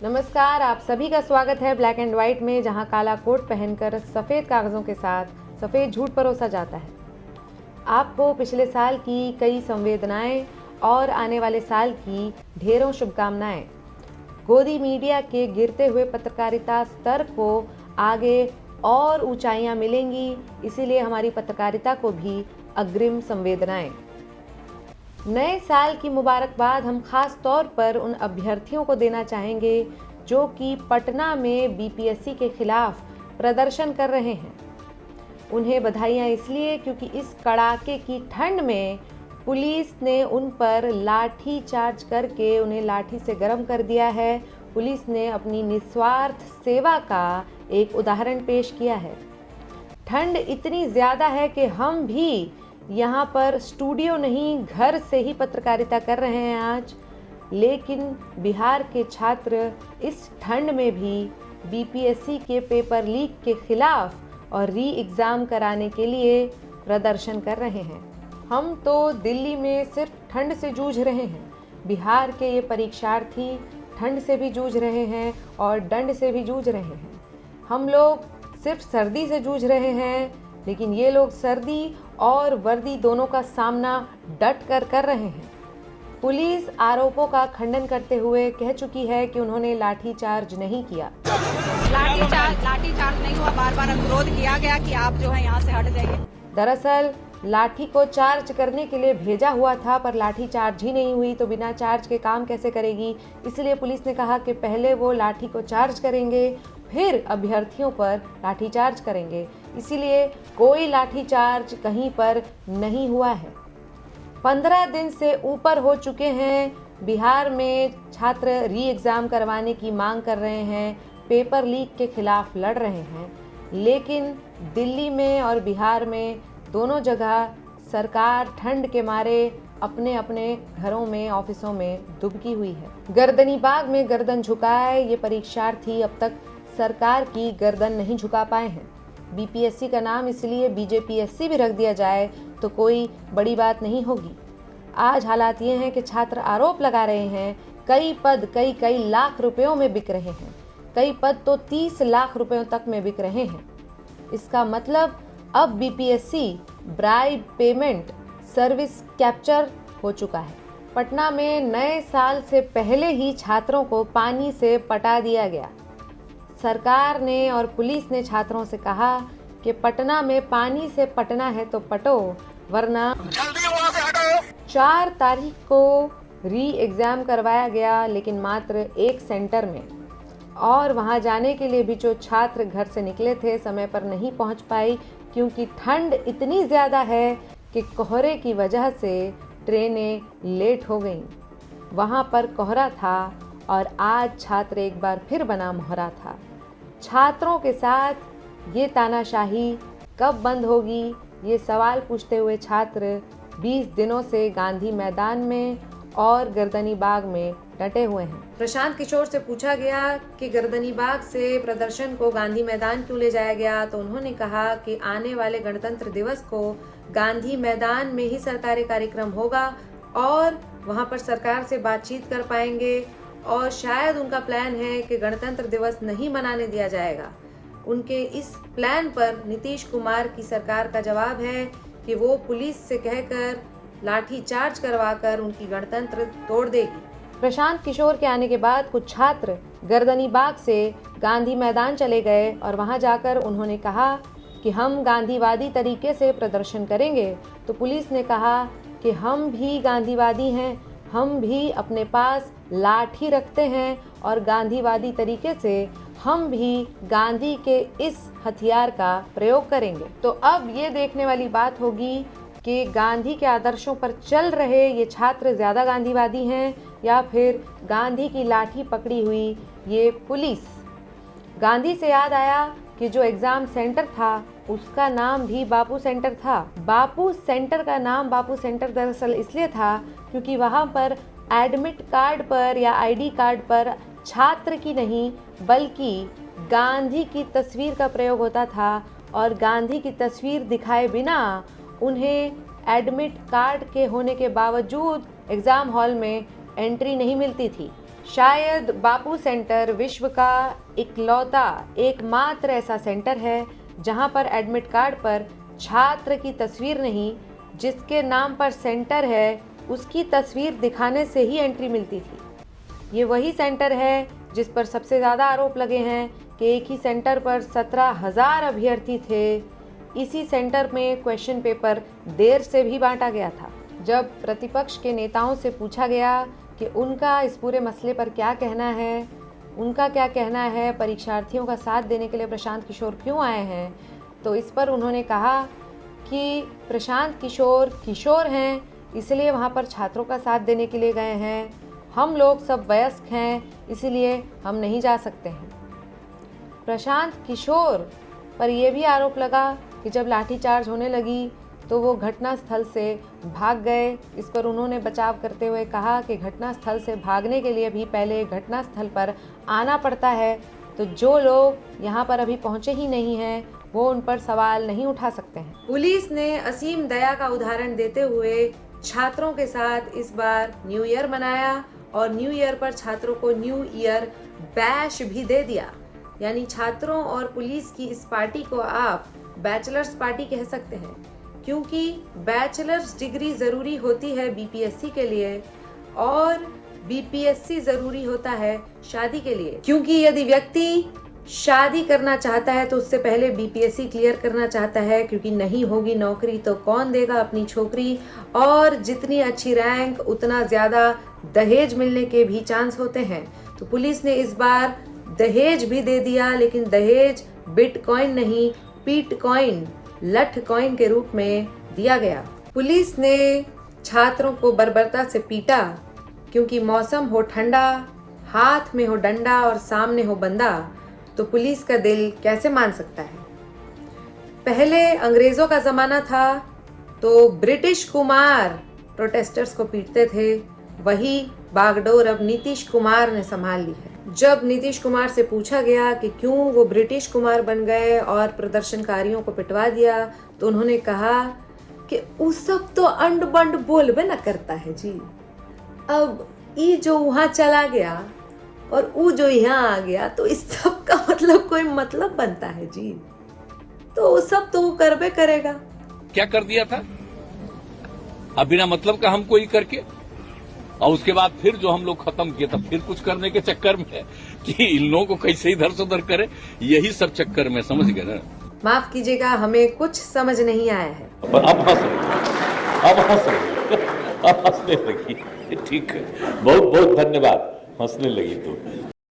नमस्कार, आप सभी का स्वागत है ब्लैक एंड व्हाइट में, जहां काला कोट पहनकर सफ़ेद कागज़ों के साथ सफ़ेद झूठ परोसा जाता है। आपको पिछले साल की कई संवेदनाएं और आने वाले साल की ढेरों शुभकामनाएं। गोदी मीडिया के गिरते हुए पत्रकारिता स्तर को आगे और ऊंचाइयां मिलेंगी, इसीलिए हमारी पत्रकारिता को भी अग्रिम संवेदनाएं। नए साल की मुबारकबाद हम खास तौर पर उन अभ्यर्थियों को देना चाहेंगे जो कि पटना में बीपीएससी के खिलाफ प्रदर्शन कर रहे हैं। उन्हें बधाइयां इसलिए क्योंकि इस कड़ाके की ठंड में पुलिस ने उन पर लाठी चार्ज करके उन्हें लाठी से गर्म कर दिया है। पुलिस ने अपनी निस्वार्थ सेवा का एक उदाहरण पेश किया है। ठंड इतनी ज़्यादा है कि हम भी यहाँ पर स्टूडियो नहीं, घर से ही पत्रकारिता कर रहे हैं आज। लेकिन बिहार के छात्र इस ठंड में भी बीपीएससी के पेपर लीक के खिलाफ और री एग्ज़ाम कराने के लिए प्रदर्शन कर रहे हैं। हम तो दिल्ली में सिर्फ ठंड से जूझ रहे हैं, बिहार के ये परीक्षार्थी ठंड से भी जूझ रहे हैं और दंड से भी जूझ रहे हैं। हम लोग सिर्फ सर्दी से जूझ रहे हैं, लेकिन ये लोग सर्दी और वर्दी दोनों का सामना डट कर रहे हैं। पुलिस आरोपों का खंडन करते हुए कह चुकी है कि उन्होंने लाठी चार्ज नहीं किया। लाठी चार्ज नहीं हुआ, बार बार अनुरोध किया गया कि आप जो है यहाँ से हट जाइए। दरअसल लाठी को चार्ज करने के लिए भेजा हुआ था, पर लाठी चार्ज ही नहीं हुई तो बिना चार्ज के काम कैसे करेगी। इसलिए पुलिस ने कहा कि पहले वो लाठी को चार्ज करेंगे, फिर अभ्यर्थियों पर लाठी चार्ज करेंगे। इसीलिए कोई लाठी चार्ज कहीं पर नहीं हुआ है। 15 दिन से ऊपर हो चुके हैं बिहार में छात्र री एग्ज़ाम करवाने की मांग कर रहे हैं, पेपर लीक के खिलाफ लड़ रहे हैं। लेकिन दिल्ली में और बिहार में दोनों जगह सरकार ठंड के मारे अपने अपने घरों में, ऑफिसों में दुबकी हुई है। गर्दनी बाग में गर्दन झुकाए ये परीक्षार्थी अब तक सरकार की गर्दन नहीं झुका पाए हैं। बीपीएससी का नाम इसलिए बीजेपीएससी भी रख दिया जाए तो कोई बड़ी बात नहीं होगी। आज हालात ये हैं कि छात्र आरोप लगा रहे हैं कई पद कई लाख रुपयों में बिक रहे हैं, कई पद तो 30 लाख रुपयों तक में बिक रहे हैं। इसका मतलब अब BPSC bribe payment service capture हो चुका है। पटना में नए साल से पहले ही छात्रों को पानी से पटा दिया गया। सरकार ने और पुलिस ने छात्रों से कहा कि पटना में पानी से पटना है तो पटो, वरना जल्दी वहां से हटो। 4 तारीख को री एग्ज़ाम करवाया गया, लेकिन मात्र एक सेंटर में, और वहां जाने के लिए भी जो छात्र घर से निकले थे समय पर नहीं पहुंच पाई, क्योंकि ठंड इतनी ज़्यादा है कि कोहरे की वजह से ट्रेनें लेट हो गईं। वहां पर कोहरा था और आज छात्र एक बार फिर बना मोहरा था। छात्रों के साथ ये तानाशाही कब बंद होगी, ये सवाल पूछते हुए छात्र 20 दिनों से गांधी मैदान में और गर्दनी बाग में डटे हुए हैं। प्रशांत किशोर से पूछा गया कि गर्दनी बाग से प्रदर्शन को गांधी मैदान क्यों ले जाया गया, तो उन्होंने कहा कि आने वाले गणतंत्र दिवस को गांधी मैदान में ही सरकारी कार्यक्रम होगा और वहां पर सरकार से बातचीत कर पाएंगे, और शायद उनका प्लान है कि गणतंत्र दिवस नहीं मनाने दिया जाएगा। उनके इस प्लान पर नीतीश कुमार की सरकार का जवाब है कि वो पुलिस से कहकर लाठी चार्ज करवाकर उनकी गणतंत्र तोड़ देगी। प्रशांत किशोर के आने के बाद कुछ छात्र गर्दनी बाग से गांधी मैदान चले गए और वहां जाकर उन्होंने कहा कि हम गांधीवादी तरीके से प्रदर्शन करेंगे। तो पुलिस ने कहा कि हम भी गांधीवादी हैं, हम भी अपने पास लाठी रखते हैं और गांधीवादी तरीके से हम भी गांधी के इस हथियार का प्रयोग करेंगे। तो अब ये देखने वाली बात होगी कि गांधी के आदर्शों पर चल रहे ये छात्र ज़्यादा गांधीवादी हैं या फिर गांधी की लाठी पकड़ी हुई ये पुलिस। गांधी से याद आया कि जो एग्ज़ाम सेंटर था उसका नाम भी बापू सेंटर था। बापू सेंटर का नाम बापू सेंटर दरअसल इसलिए था क्योंकि वहाँ पर एडमिट कार्ड पर या आईडी कार्ड पर छात्र की नहीं बल्कि गांधी की तस्वीर का प्रयोग होता था, और गांधी की तस्वीर दिखाए बिना उन्हें एडमिट कार्ड के होने के बावजूद एग्ज़ाम हॉल में एंट्री नहीं मिलती थी। शायद बापू सेंटर विश्व का इकलौता एकमात्र ऐसा सेंटर है जहां पर एडमिट कार्ड पर छात्र की तस्वीर नहीं, जिसके नाम पर सेंटर है उसकी तस्वीर दिखाने से ही एंट्री मिलती थी। ये वही सेंटर है जिस पर सबसे ज़्यादा आरोप लगे हैं कि एक ही सेंटर पर 17,000 अभ्यर्थी थे। इसी सेंटर में क्वेश्चन पेपर देर से भी बांटा गया था। जब प्रतिपक्ष के नेताओं से पूछा गया कि उनका इस पूरे मसले पर क्या कहना है, उनका क्या कहना है, परीक्षार्थियों का साथ देने के लिए प्रशांत किशोर क्यों आए हैं, तो इस पर उन्होंने कहा कि प्रशांत किशोर किशोर हैं, इसलिए वहाँ पर छात्रों का साथ देने के लिए गए हैं। हम लोग सब वयस्क हैं, इसलिए हम नहीं जा सकते हैं। प्रशांत किशोर पर यह भी आरोप लगा कि जब लाठीचार्ज होने लगी तो वो घटनास्थल से भाग गए। इस पर उन्होंने बचाव करते हुए कहा कि घटनास्थल से भागने के लिए भी पहले घटनास्थल पर आना पड़ता है, तो जो लोग यहाँ पर अभी पहुँचे ही नहीं हैं वो उन पर सवाल नहीं उठा सकते हैं। पुलिस ने असीम दया का उदाहरण देते हुए छात्रों के साथ इस बार न्यू ईयर मनाया और न्यू ईयर पर छात्रों को न्यू ईयर बैश भी दे दिया। यानी छात्रों और पुलिस की इस पार्टी को आप बैचलर्स पार्टी कह सकते हैं, क्योंकि बैचलर्स डिग्री ज़रूरी होती है बीपीएससी के लिए और बीपीएससी ज़रूरी होता है शादी के लिए। क्योंकि यदि व्यक्ति शादी करना चाहता है तो उससे पहले बीपीएससी क्लियर करना चाहता है, क्योंकि नहीं होगी नौकरी तो कौन देगा अपनी छोकरी, और जितनी अच्छी रैंक उतना ज़्यादा दहेज मिलने के भी चांस होते हैं। तो पुलिस ने इस बार दहेज भी दे दिया, लेकिन दहेज बिटकॉइन नहीं, पीट कॉइन, लठ कॉइन के रूप में दिया गया। पुलिस ने छात्रों को बर्बरता से पीटा, क्योंकि मौसम हो ठंडा, हाथ में हो डंडा और सामने हो बंदा, तो पुलिस का दिल कैसे मान सकता है। पहले अंग्रेजों का जमाना था तो ब्रिटिश कुमार प्रोटेस्टर्स को पीटते थे, वही बागडोर अब नीतीश कुमार ने संभाल ली है। जब नीतीश कुमार से पूछा गया कि क्यों वो ब्रिटिश कुमार बन गए और प्रदर्शनकारियों को पिटवा दिया, तो उन्होंने कहा कि उस सब तो अंड बंड बोलबे न करता है जी। अब ई जो वहां चला गया और वो जो यहाँ आ गया, तो इस सब का मतलब कोई मतलब बनता है जी। तो वो सब तो वो करबे करेगा। क्या कर दिया था अब बिना मतलब का हमको ही करके, और उसके बाद फिर जो हम लोग खत्म किए, तब फिर कुछ करने के चक्कर में कि इन लोगों को कैसे इधर से उधर करे, यही सब चक्कर में, समझ गए ना। माफ कीजिएगा, हमें कुछ समझ नहीं आया है। अब हंसने लगी, ठीक है, बहुत बहुत धन्यवाद, हंसने लगी तो।